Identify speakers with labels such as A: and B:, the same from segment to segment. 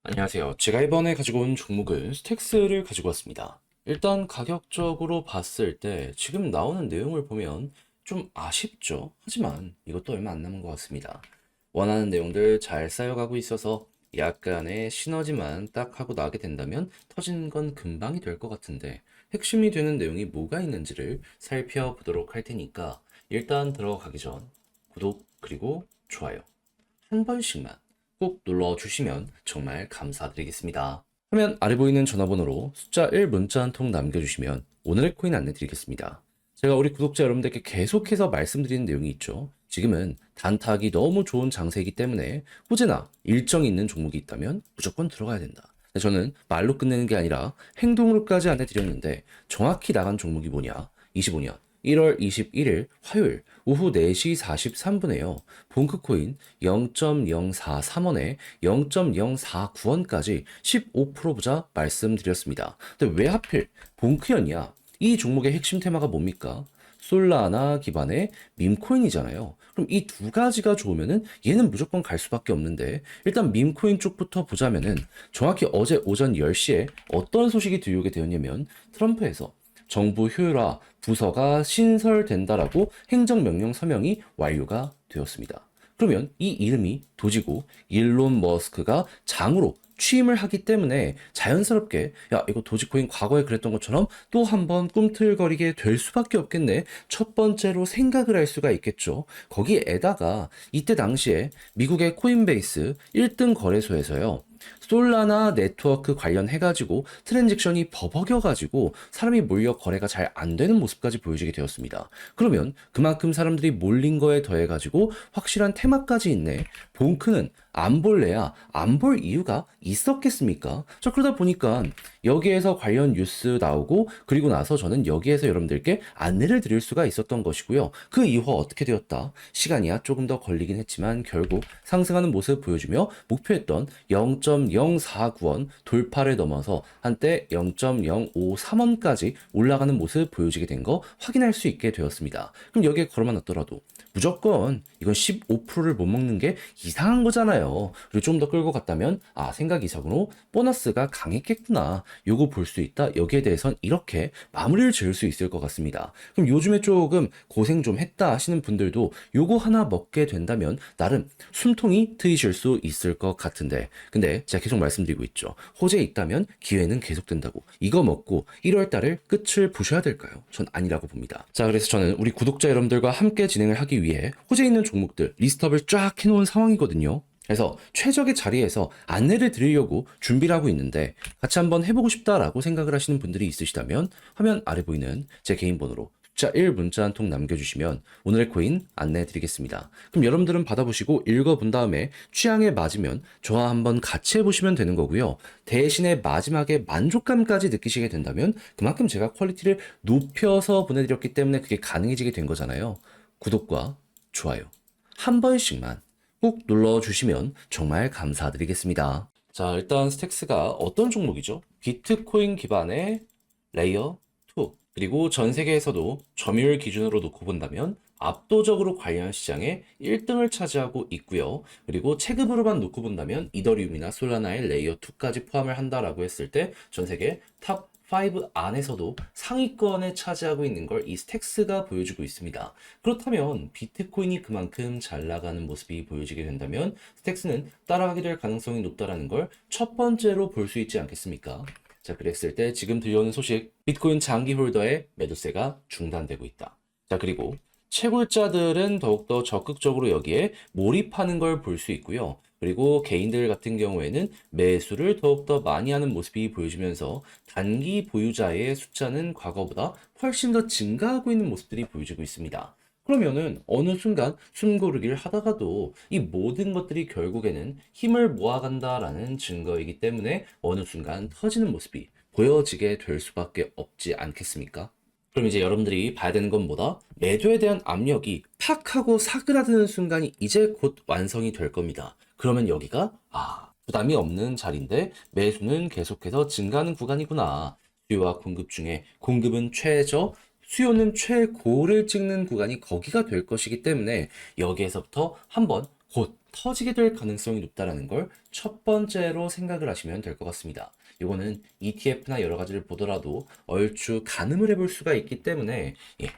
A: 안녕하세요. 제가 이번에 가지고 온 종목은 스택스를 가지고 왔습니다. 일단 가격적으로 봤을 때 지금 나오는 내용을 보면 좀 아쉽죠? 하지만 이것도 얼마 안 남은 것 같습니다. 원하는 내용들 잘 쌓여가고 있어서 약간의 시너지만 딱 하고 나게 된다면 터지는 건 금방이 될 것 같은데 핵심이 되는 내용이 뭐가 있는지를 살펴보도록 할 테니까 일단 들어가기 전 구독 그리고 좋아요 한 번씩만 꼭 눌러주시면 정말 감사드리겠습니다. 화면 아래 보이는 전화번호로 숫자 1 문자 한 통 남겨주시면 오늘의 코인 안내 드리겠습니다. 제가 우리 구독자 여러분들께 계속해서 말씀드리는 내용이 있죠. 지금은 단타하기 너무 좋은 장세이기 때문에 호재나 일정이 있는 종목이 있다면 무조건 들어가야 된다. 저는 말로 끝내는 게 아니라 행동으로까지 안내 드렸는데 정확히 나간 종목이 뭐냐? 25년 1월 21일 화요일 오후 4시 43분에요. 본크코인 0.043원에 0.049원까지 15% 부자 말씀드렸습니다. 근데 왜 하필 본크였냐? 이 종목의 핵심 테마가 뭡니까? 솔라나 기반의 밈코인이잖아요. 그럼 이 두 가지가 좋으면은 얘는 무조건 갈 수밖에 없는데 일단 밈코인 쪽부터 보자면은 정확히 어제 오전 10시에 어떤 소식이 들려오게 되었냐면 트럼프에서 정부 효율화 부서가 신설된다라고 행정명령 서명이 완료가 되었습니다. 그러면 이 이름이 도지고 일론 머스크가 장으로 취임을 하기 때문에 자연스럽게 야 이거 도지코인 과거에 그랬던 것처럼 또 한번 꿈틀거리게 될 수밖에 없겠네. 첫 번째로 생각을 할 수가 있겠죠. 거기에다가 이때 당시에 미국의 코인베이스 1등 거래소에서요. 솔라나 네트워크 관련해가지고 트랜잭션이 버벅여가지고 사람이 몰려 거래가 잘 안 되는 모습까지 보여지게 되었습니다. 그러면 그만큼 사람들이 몰린 거에 더해가지고 확실한 테마까지 있네. 본크는 안 볼래야 안 볼 이유가 있었겠습니까? 자, 그러다 보니까 여기에서 관련 뉴스 나오고 그리고 나서 저는 여기에서 여러분들께 안내를 드릴 수가 있었던 것이고요. 그 이후 어떻게 되었다? 시간이야 조금 더 걸리긴 했지만 결국 상승하는 모습 보여주며 목표했던 0.049원 돌파를 넘어서 한때 0.053원까지 올라가는 모습 보여지게 된 거 확인할 수 있게 되었습니다. 그럼 여기에 걸어만 놨더라도 무조건 이건 15%를 못 먹는 게 이상한 거잖아요. 그리고 좀 더 끌고 갔다면 생각 이상으로 보너스가 강했겠구나. 요거 볼 수 있다. 여기에 대해선 이렇게 마무리를 지을 수 있을 것 같습니다. 그럼 요즘에 조금 고생 좀 했다 하시는 분들도 요거 하나 먹게 된다면 나름 숨통이 트이실 수 있을 것 같은데 근데 제가 계속 말씀드리고 있죠. 호재 있다면 기회는 계속된다고. 이거 먹고 1월 달을 끝을 보셔야 될까요? 전 아니라고 봅니다. 자, 그래서 저는 우리 구독자 여러분들과 함께 진행을 하기 위해 호재 있는 종목들 리스트업을 쫙 해놓은 상황이거든요. 그래서 최적의 자리에서 안내를 드리려고 준비를 하고 있는데 같이 한번 해보고 싶다라고 생각을 하시는 분들이 있으시다면 화면 아래 보이는 제 개인 번호로 숫자 1 문자 한 통 남겨주시면 오늘의 코인 안내해 드리겠습니다. 그럼 여러분들은 받아보시고 읽어본 다음에 취향에 맞으면 저와 한번 같이 해보시면 되는 거고요. 대신에 마지막에 만족감까지 느끼시게 된다면 그만큼 제가 퀄리티를 높여서 보내드렸기 때문에 그게 가능해지게 된 거잖아요. 구독과 좋아요 한 번씩만 꼭 눌러주시면 정말 감사드리겠습니다. 자, 일단 스택스가 어떤 종목이죠? 비트코인 기반의 레이어 2 그리고 전 세계에서도 점유율 기준으로 놓고 본다면 압도적으로 관련 시장에 1등을 차지하고 있고요. 그리고 체급으로만 놓고 본다면 이더리움이나 솔라나의 레이어 2까지 포함을 한다라고 했을 때 전 세계 탑 5 안에서도 상위권에 차지하고 있는 걸 이 스택스가 보여주고 있습니다. 그렇다면 비트코인이 그만큼 잘 나가는 모습이 보여지게 된다면 스택스는 따라가게 될 가능성이 높다라는 걸 첫 번째로 볼 수 있지 않겠습니까? 자, 그랬을 때 지금 들려오는 소식, 비트코인 장기 홀더의 매도세가 중단되고 있다. 자, 그리고 채굴자들은 더욱더 적극적으로 여기에 몰입하는 걸 볼 수 있고요. 그리고 개인들 같은 경우에는 매수를 더욱더 많이 하는 모습이 보여지면서 단기 보유자의 숫자는 과거보다 훨씬 더 증가하고 있는 모습들이 보여지고 있습니다. 그러면은 어느 순간 숨고르기를 하다가도 이 모든 것들이 결국에는 힘을 모아간다라는 증거이기 때문에 어느 순간 터지는 모습이 보여지게 될 수밖에 없지 않겠습니까? 그럼 이제 여러분들이 봐야 되는 건 뭐다? 매도에 대한 압력이 팍 하고 사그라드는 순간이 이제 곧 완성이 될 겁니다. 그러면 여기가 부담이 없는 자리인데 매수는 계속해서 증가하는 구간이구나. 수요와 공급 중에 공급은 최저, 수요는 최고를 찍는 구간이 거기가 될 것이기 때문에 여기에서부터 한번 곧 터지게 될 가능성이 높다라는 걸 첫 번째로 생각을 하시면 될 것 같습니다. 이거는 ETF나 여러 가지를 보더라도 얼추 가늠을 해볼 수가 있기 때문에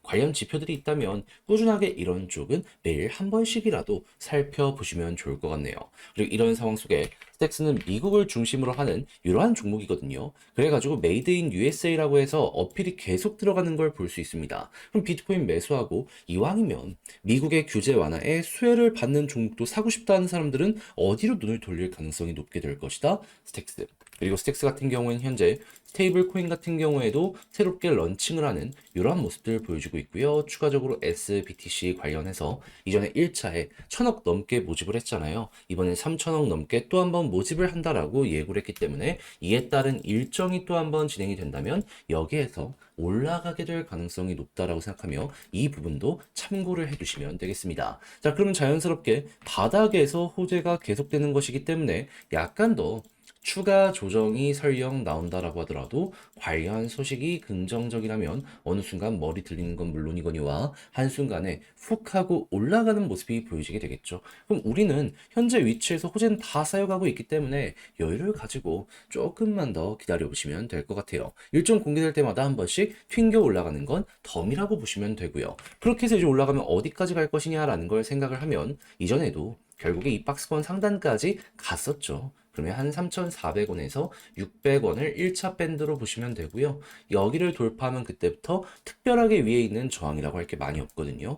A: 관련 지표들이 있다면 꾸준하게 이런 쪽은 매일 한 번씩이라도 살펴보시면 좋을 것 같네요. 그리고 이런 상황 속에 스택스는 미국을 중심으로 하는 이러한 종목이거든요. 그래가지고 메이드 인 USA라고 해서 어필이 계속 들어가는 걸 볼 수 있습니다. 그럼 비트코인 매수하고 이왕이면 미국의 규제 완화에 수혜를 받는 종목도 사고 싶다는 사람들은 어디로 눈을 돌릴 가능성이 높게 될 것이다? 스택스. 그리고 스택스 같은 경우는 현재 스테이블 코인 같은 경우에도 새롭게 런칭을 하는 이러한 모습들을 보여주고 있고요. 추가적으로 SBTC 관련해서 이전에 1차에 1000억 넘게 모집을 했잖아요. 이번에 3000억 넘게 또 한 번 모집을 한다라고 예고를 했기 때문에 이에 따른 일정이 또 한 번 진행이 된다면 여기에서 올라가게 될 가능성이 높다라고 생각하며 이 부분도 참고를 해주시면 되겠습니다. 자, 그러면 자연스럽게 바닥에서 호재가 계속되는 것이기 때문에 약간 더 추가 조정이 설령 나온다라고 하더라도 관련 소식이 긍정적이라면 어느 순간 머리 들리는 건 물론이거니와 한순간에 훅 하고 올라가는 모습이 보여지게 되겠죠. 그럼 우리는 현재 위치에서 호재는 다 쌓여가고 있기 때문에 여유를 가지고 조금만 더 기다려보시면 될 것 같아요. 일정 공개될 때마다 한 번씩 튕겨 올라가는 건 덤이라고 보시면 되고요. 그렇게 해서 이제 올라가면 어디까지 갈 것이냐라는 걸 생각을 하면 이전에도 결국에 이 박스권 상단까지 갔었죠. 그러면 한 3,400원에서 600원을 1차 밴드로 보시면 되고요. 여기를 돌파하면 그때부터 특별하게 위에 있는 저항이라고 할 게 많이 없거든요.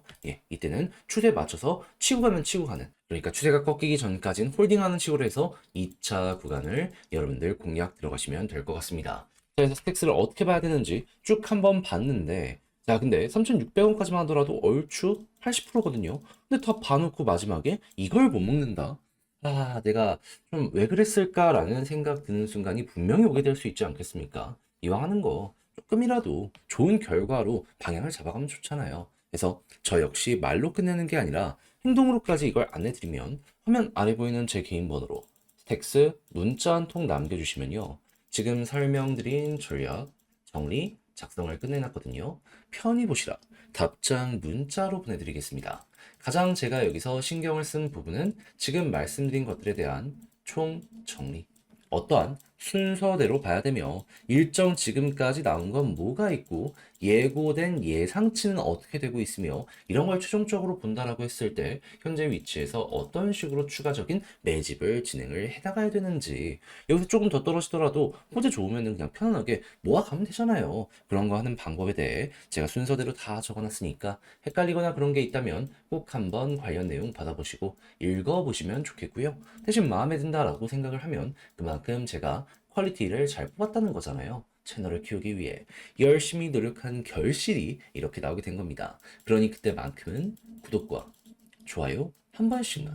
A: 이때는 추세에 맞춰서 치고 가면 치고 가는. 그러니까 추세가 꺾이기 전까지는 홀딩하는 식으로 해서 2차 구간을 여러분들 공략 들어가시면 될 것 같습니다. 자, 그래서 스택스를 어떻게 봐야 되는지 쭉 한번 봤는데 자, 근데 3,600원까지만 하더라도 얼추 80%거든요. 근데 다 봐놓고 마지막에 이걸 못 먹는다. 아, 내가 좀 왜 그랬을까라는 생각 드는 순간이 분명히 오게 될 수 있지 않겠습니까? 이왕 하는 거 조금이라도 좋은 결과로 방향을 잡아가면 좋잖아요. 그래서 저 역시 말로 끝내는 게 아니라 행동으로까지 이걸 안내드리면 화면 아래 보이는 제 개인 번호로 텍스 문자 한 통 남겨주시면요. 지금 설명드린 전략, 정리, 작성을 끝내놨거든요. 편히 보시라. 답장 문자로 보내드리겠습니다. 가장 제가 여기서 신경을 쓴 부분은 지금 말씀드린 것들에 대한 총 정리. 어떠한 순서대로 봐야 되며 일정 지금까지 나온 건 뭐가 있고 예고된 예상치는 어떻게 되고 있으며 이런 걸 최종적으로 본다라고 했을 때 현재 위치에서 어떤 식으로 추가적인 매집을 진행을 해나가야 되는지 여기서 조금 더 떨어지더라도 호재 좋으면 그냥 편안하게 모아가면 되잖아요. 그런 거 하는 방법에 대해 제가 순서대로 다 적어놨으니까 헷갈리거나 그런 게 있다면 꼭 한번 관련 내용 받아보시고 읽어보시면 좋겠고요. 대신 마음에 든다라고 생각을 하면 그만큼 제가 퀄리티를 잘 뽑았다는 거잖아요. 채널을 키우기 위해 열심히 노력한 결실이 이렇게 나오게 된 겁니다. 그러니 그때만큼은 구독과 좋아요 한 번씩만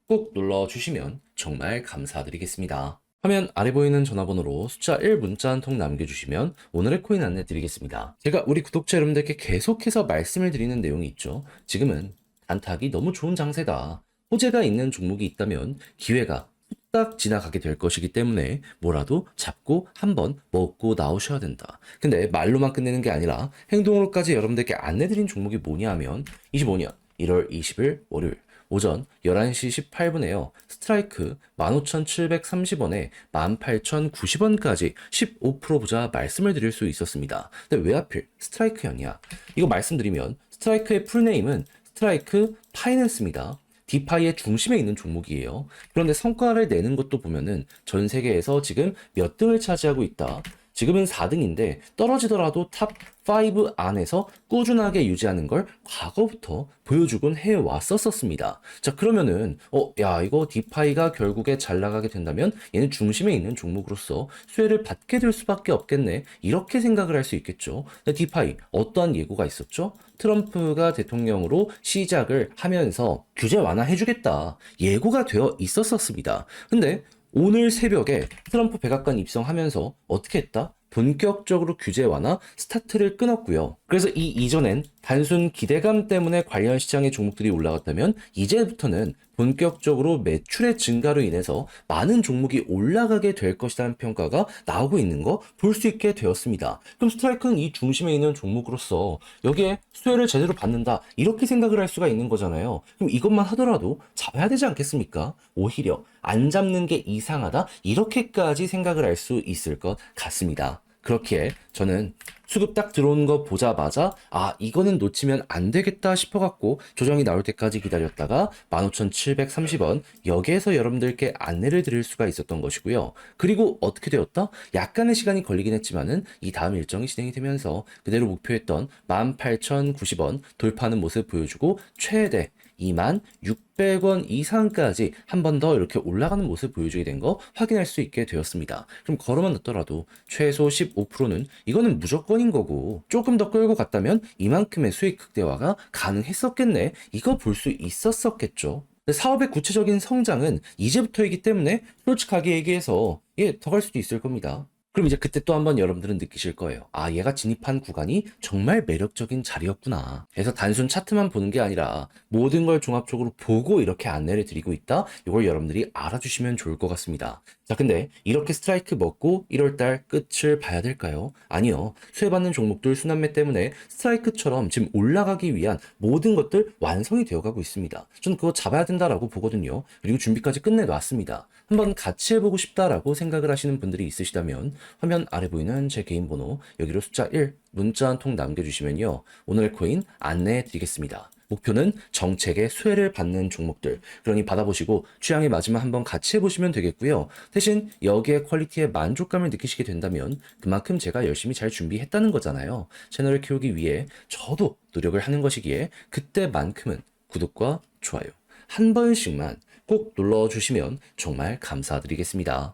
A: 꼭 눌러주시면 정말 감사드리겠습니다. 화면 아래 보이는 전화번호로 숫자 1 문자 한 통 남겨주시면 오늘의 코인 안내 드리겠습니다. 제가 우리 구독자 여러분들께 계속해서 말씀을 드리는 내용이 있죠. 지금은 단타하기 너무 좋은 장세다. 호재가 있는 종목이 있다면 기회가 딱 지나가게 될 것이기 때문에 뭐라도 잡고 한번 먹고 나오셔야 된다. 근데 말로만 끝내는 게 아니라 행동으로까지 여러분들께 안내드린 종목이 뭐냐 하면 25년 1월 20일 월요일 오전 11시 18분에요. 스트라이크 15,730원에 18,090원까지 15% 보자 말씀을 드릴 수 있었습니다. 근데 왜 하필 스트라이크였냐? 이거 말씀드리면 스트라이크의 풀네임은 스트라이크 파이낸스입니다. 디파이의 중심에 있는 종목이에요. 그런데 성과를 내는 것도 보면은 전 세계에서 지금 몇 등을 차지하고 있다. 지금은 4등인데 떨어지더라도 탑 5 안에서 꾸준하게 유지하는 걸 과거부터 보여주곤 해왔었습니다. 자, 그러면은 야, 이거 디파이가 결국에 잘 나가게 된다면 얘는 중심에 있는 종목으로서 수혜를 받게 될 수밖에 없겠네. 이렇게 생각을 할 수 있겠죠. 근데 디파이 어떠한 예고가 있었죠? 트럼프가 대통령으로 시작을 하면서 규제 완화해주겠다. 예고가 되어 있었습니다. 근데 오늘 새벽에 트럼프 백악관 입성하면서 어떻게 했다? 본격적으로 규제 완화 스타트를 끊었고요. 그래서 이 이전엔 단순 기대감 때문에 관련 시장의 종목들이 올라갔다면 이제부터는 본격적으로 매출의 증가로 인해서 많은 종목이 올라가게 될 것이라는 평가가 나오고 있는 거 볼 수 있게 되었습니다. 그럼 스트라이크는 이 중심에 있는 종목으로서 여기에 수혜를 제대로 받는다 이렇게 생각을 할 수가 있는 거잖아요. 그럼 이것만 하더라도 잡아야 되지 않겠습니까? 오히려 안 잡는 게 이상하다 이렇게까지 생각을 할 수 있을 것 같습니다. 그렇기에 저는 수급 딱 들어오는 거 보자마자 이거는 놓치면 안 되겠다 싶어갖고 조정이 나올 때까지 기다렸다가 15,730원 여기에서 여러분들께 안내를 드릴 수가 있었던 것이고요. 그리고 어떻게 되었다? 약간의 시간이 걸리긴 했지만은 이 다음 일정이 진행이 되면서 그대로 목표했던 18,090원 돌파하는 모습 보여주고 최대 26,600원 이상까지 한 번 더 이렇게 올라가는 모습 보여주게 된 거 확인할 수 있게 되었습니다. 그럼 걸어만 넣더라도 최소 15%는 이거는 무조건인 거고 조금 더 끌고 갔다면 이만큼의 수익 극대화가 가능했었겠네. 이거 볼 수 있었었겠죠. 사업의 구체적인 성장은 이제부터이기 때문에 솔직하게 얘기해서 더 갈 수도 있을 겁니다. 그럼 이제 그때 또 한번 여러분들은 느끼실 거예요. 얘가 진입한 구간이 정말 매력적인 자리였구나. 그래서 단순 차트만 보는 게 아니라 모든 걸 종합적으로 보고 이렇게 안내를 드리고 있다. 이걸 여러분들이 알아주시면 좋을 것 같습니다. 자, 근데 이렇게 스트라이크 먹고 1월달 끝을 봐야 될까요? 아니요. 수혜받는 종목들 순환매 때문에 스트라이크처럼 지금 올라가기 위한 모든 것들 완성이 되어가고 있습니다. 저는 그거 잡아야 된다라고 보거든요. 그리고 준비까지 끝내놨습니다. 한번 같이 해보고 싶다라고 생각을 하시는 분들이 있으시다면 화면 아래 보이는 제 개인 번호 여기로 숫자 1 문자 한 통 남겨주시면요. 오늘의 코인 안내해 드리겠습니다. 목표는 정책의 수혜를 받는 종목들. 그러니 받아보시고 취향에 맞으면 한번 같이 해보시면 되겠고요. 대신 여기에 퀄리티에 만족감을 느끼시게 된다면 그만큼 제가 열심히 잘 준비했다는 거잖아요. 채널을 키우기 위해 저도 노력을 하는 것이기에 그때만큼은 구독과 좋아요 한 번씩만 꼭 눌러주시면 정말 감사드리겠습니다.